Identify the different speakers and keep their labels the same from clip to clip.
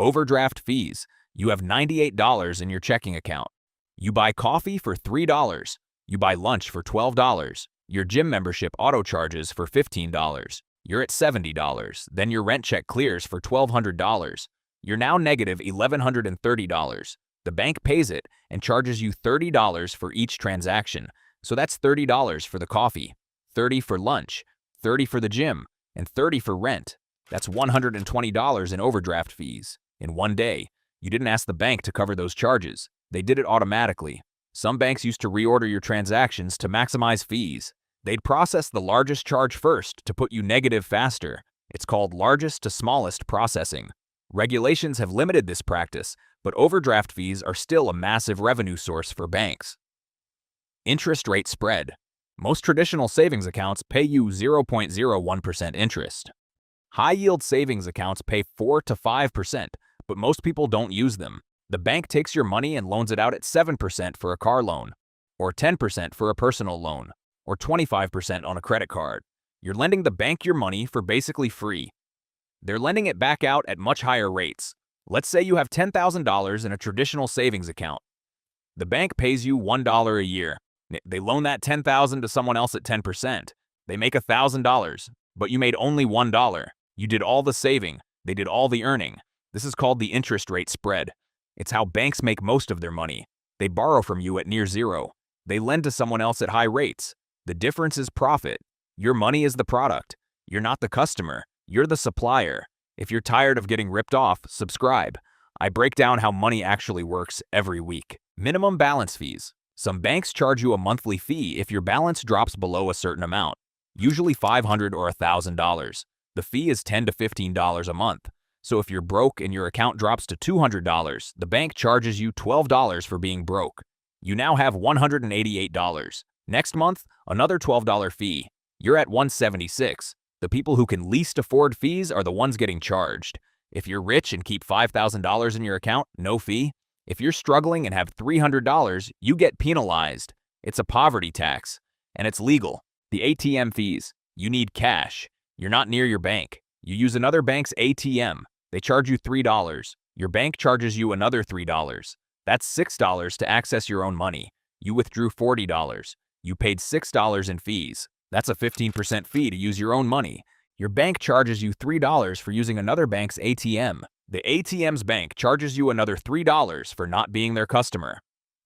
Speaker 1: Overdraft fees. You have $98 in your checking account. You buy coffee for $3. You buy lunch for $12. Your gym membership auto charges for $15. You're at $70. Then your rent check clears for $1,200. You're now negative $1,130. The bank pays it and charges you $30 for each transaction. So that's $30 for the coffee, $30 for lunch, $30 for the gym, and $30 for rent. That's $120 in overdraft fees. In one day, you didn't ask the bank to cover those charges. They did it automatically. Some banks used to reorder your transactions to maximize fees. They'd process the largest charge first to put you negative faster. It's called largest to smallest processing. Regulations have limited this practice, but overdraft fees are still a massive revenue source for banks. Interest rate spread. Most traditional savings accounts pay you 0.01% interest. High-yield savings accounts pay 4 to 5%, but most people don't use them. The bank takes your money and loans it out at 7% for a car loan, or 10% for a personal loan, or 25% on a credit card. You're lending the bank your money for basically free. They're lending it back out at much higher rates. Let's say you have $10,000 in a traditional savings account. The bank pays you $1 a year. They loan that $10,000 to someone else at 10%. They make $1,000, but you made only $1. You did all the saving. They did all the earning. This is called the interest rate spread. It's how banks make most of their money. They borrow from you at near zero. They lend to someone else at high rates. The difference is profit. Your money is the product. You're not the customer. You're the supplier. If you're tired of getting ripped off, subscribe. I break down how money actually works every week. Minimum balance fees. Some banks charge you a monthly fee if your balance drops below a certain amount, usually $500 or $1,000. The fee is $10 to $15 a month. So if you're broke and your account drops to $200, the bank charges you $12 for being broke. You now have $188. Next month, another $12 fee. You're at $176. The people who can least afford fees are the ones getting charged. If you're rich and keep $5,000 in your account, no fee. If you're struggling and have $300, you get penalized. It's a poverty tax, and it's legal. The ATM fees. You need cash. You're not near your bank. You use another bank's ATM. They charge you $3. Your bank charges you another $3. That's $6 to access your own money. You withdrew $40. You paid $6 in fees. That's a 15% fee to use your own money. Your bank charges you $3 for using another bank's ATM. The ATM's bank charges you another $3 for not being their customer.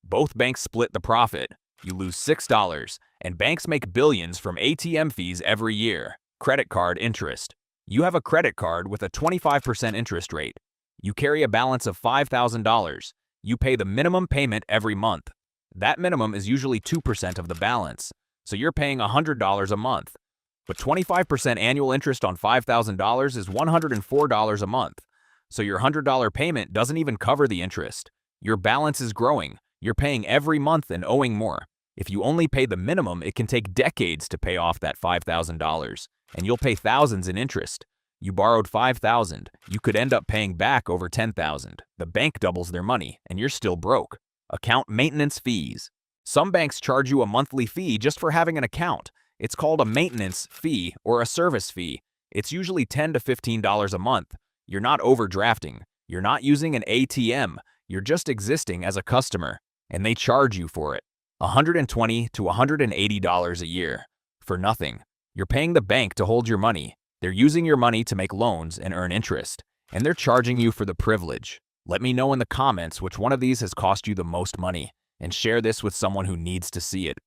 Speaker 1: Both banks split the profit. You lose $6, and banks make billions from ATM fees every year. Credit card interest. You have a credit card with a 25% interest rate. You carry a balance of $5,000. You pay the minimum payment every month. That minimum is usually 2% of the balance, so you're paying $100 a month. But 25% annual interest on $5,000 is $104 a month. So your $100 payment doesn't even cover the interest. Your balance is growing. You're paying every month and owing more. If you only pay the minimum, it can take decades to pay off that $5,000, and you'll pay thousands in interest. You borrowed $5,000. You could end up paying back over $10,000. The bank doubles their money, and you're still broke. Account maintenance fees. Some banks charge you a monthly fee just for having an account. It's called a maintenance fee or a service fee. It's usually $10 to $15 a month. You're not overdrafting. You're not using an ATM. You're just existing as a customer, and they charge you for it. $120 to $180 a year. For nothing. You're paying the bank to hold your money. They're using your money to make loans and earn interest, and they're charging you for the privilege. Let me know in the comments which one of these has cost you the most money, and share this with someone who needs to see it.